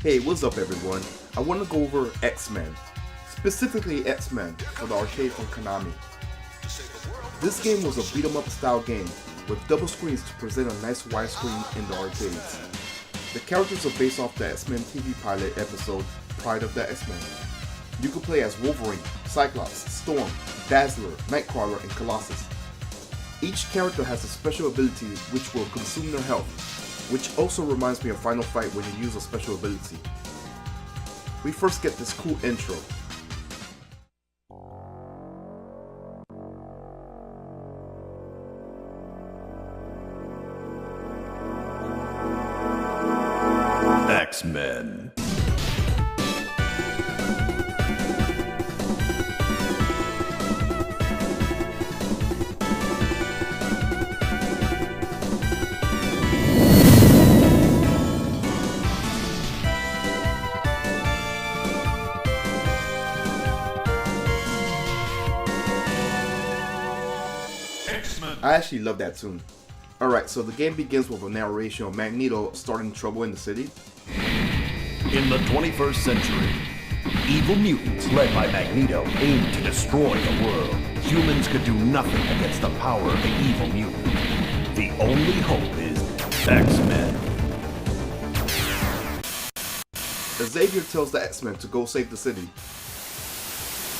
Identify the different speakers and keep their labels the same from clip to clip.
Speaker 1: Hey, what's up everyone? I want to go over X-Men, specifically X-Men for the arcade from Konami. This game was a beat-em-up style game with double screens to present a nice widescreen in the arcades. The characters are based off the X-Men TV pilot episode Pride of the X-Men. You can play as Wolverine, Cyclops, Storm, Dazzler, Nightcrawler, and Colossus. Each character has a special ability which will consume their health, which also reminds me of Final Fight when you use a special ability. We first get this cool intro.
Speaker 2: X-Men.
Speaker 1: I actually love that tune. Alright, so the game begins with a narration of Magneto starting trouble in the city.
Speaker 2: In the 21st century, evil mutants led by Magneto aimed to destroy the world. Humans could do nothing against the power of the evil mutant. The only hope is X-Men.
Speaker 1: Xavier tells the X-Men to go save the city.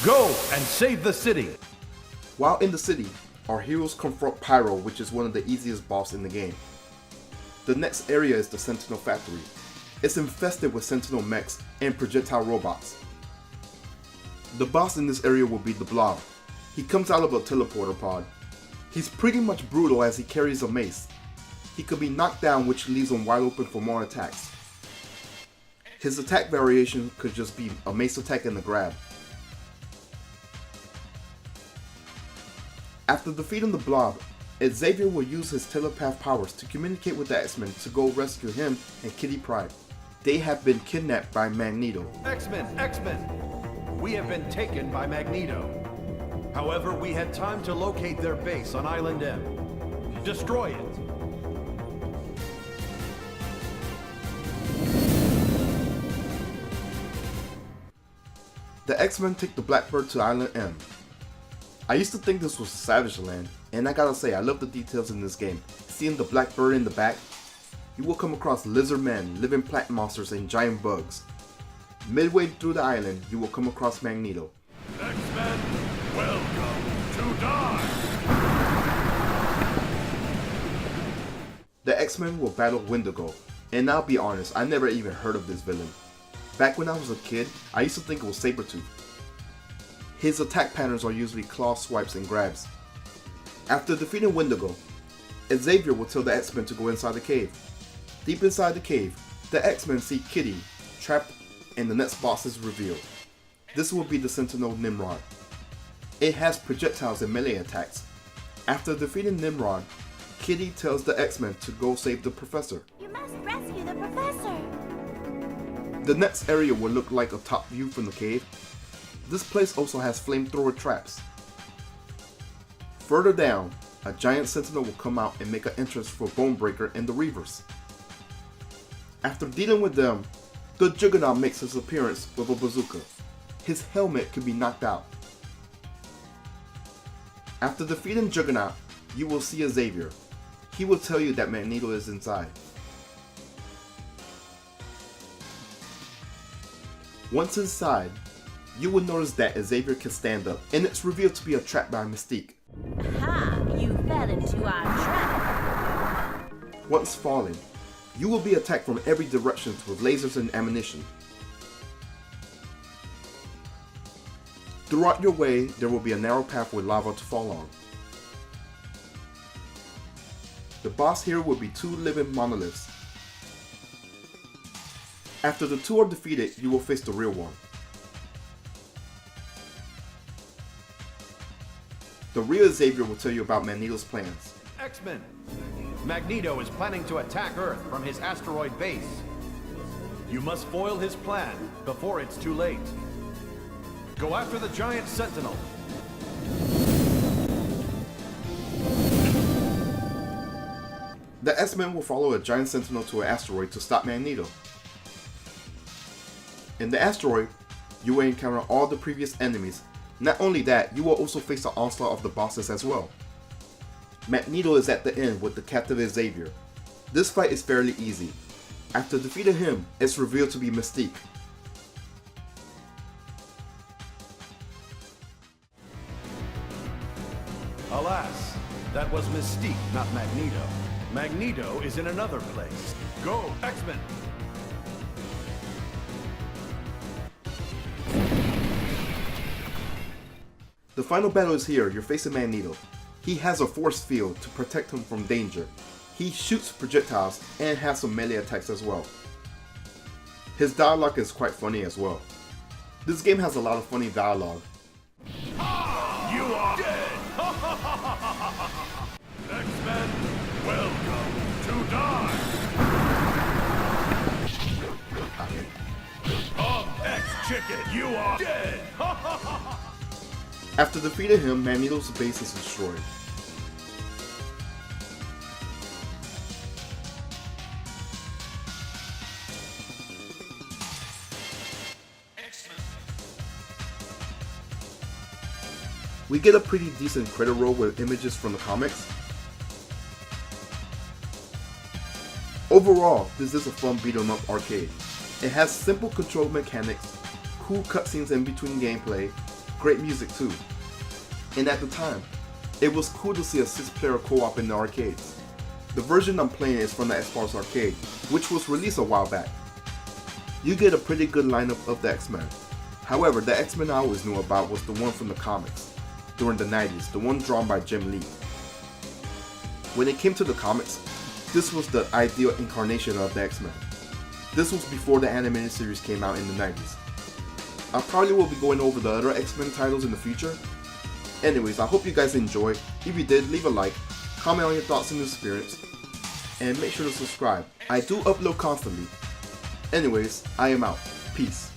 Speaker 2: Go and save the city!
Speaker 1: While in the city, our heroes confront Pyro, which is one of the easiest bosses in the game. The next area is the Sentinel Factory. It's infested with Sentinel mechs and projectile robots. The boss in this area will be the Blob. He comes out of a teleporter pod. He's pretty much brutal as he carries a mace. He could be knocked down, which leaves him wide open for more attacks. His attack variation could just be a mace attack and a grab. After defeating the Blob, Xavier will use his telepath powers to communicate with the X-Men to go rescue him and Kitty Pryde. They have been kidnapped by Magneto.
Speaker 3: X-Men! We have been taken by Magneto. However, we had time to locate their base on Island M. Destroy it!
Speaker 1: The X-Men take the Blackbird to Island M. I used to think this was Savage Land, and I gotta say I love the details in this game. Seeing the Blackbird in the back, you will come across lizard men, living plant monsters, and giant bugs. Midway through the island, you will come across Magneto.
Speaker 2: X-Men, welcome to die!
Speaker 1: The X-Men will battle Wendigo, and I'll be honest, I never even heard of this villain. Back when I was a kid, I used to think it was Sabretooth. His attack patterns are usually claw swipes and grabs. After defeating Wendigo, Xavier will tell the X-Men to go inside the cave. Deep inside the cave, the X-Men see Kitty trapped and the next boss is revealed. This will be the Sentinel Nimrod. It has projectiles and melee attacks. After defeating Nimrod, Kitty tells the X-Men to go save the Professor.
Speaker 4: You must rescue the Professor!
Speaker 1: The next area will look like a top view from the cave. This place also has flamethrower traps. Further down, a giant Sentinel will come out and make an entrance for Bonebreaker and the Reavers. After dealing with them, the Juggernaut makes his appearance with a bazooka. His helmet can be knocked out. After defeating Juggernaut, you will see Xavier. He will tell you that Magneto is inside. Once inside, you will notice that Xavier can stand up, and it's revealed to be a trap by Mystique.
Speaker 4: Ha! You fell into our trap!
Speaker 1: Once falling, you will be attacked from every direction with lasers and ammunition. Throughout your way, there will be a narrow path with lava to fall on. The boss here will be two living monoliths. After the two are defeated, you will face the real one. The real Xavier will tell you about Magneto's plans.
Speaker 3: X-Men! Magneto is planning to attack Earth from his asteroid base. You must foil his plan before it's too late. Go after the giant Sentinel.
Speaker 1: The X-Men will follow a giant Sentinel to an asteroid to stop Magneto. In the asteroid, you will encounter all the previous enemies. Not only that, you will also face the onslaught of the bosses as well. Magneto is at the end with the captive Xavier. This fight is fairly easy. After defeating him, it's revealed to be Mystique.
Speaker 3: Alas, that was Mystique, not Magneto. Magneto is in another place. Go, X-Men!
Speaker 1: The final battle is here. You're facing Magneto. He has a force field to protect him from danger. He shoots projectiles and has some melee attacks as well. His dialogue is quite funny as well. This game has a lot of funny dialogue.
Speaker 3: You are dead! X-Men, welcome to die! X-Chicken, you are dead!
Speaker 1: After defeating him, Magneto's base is destroyed. We get a pretty decent credit roll with images from the comics. Overall, this is a fun beat 'em up arcade. It has simple control mechanics, cool cutscenes in between gameplay, great music too. And at the time, it was cool to see a 6-player co-op in the arcades. The version I'm playing is from the Xbox Arcade, which was released a while back. You get a pretty good lineup of the X-Men. However, the X-Men I always knew about was the one from the comics during the 90s, the one drawn by Jim Lee. When it came to the comics, this was the ideal incarnation of the X-Men. This was before the animated series came out in the 90s. I probably will be going over the other X-Men titles in the future. Anyways, I hope you guys enjoyed. If you did, leave a like, comment on your thoughts and experience, and make sure to subscribe. I do upload constantly. Anyways, I am out. Peace.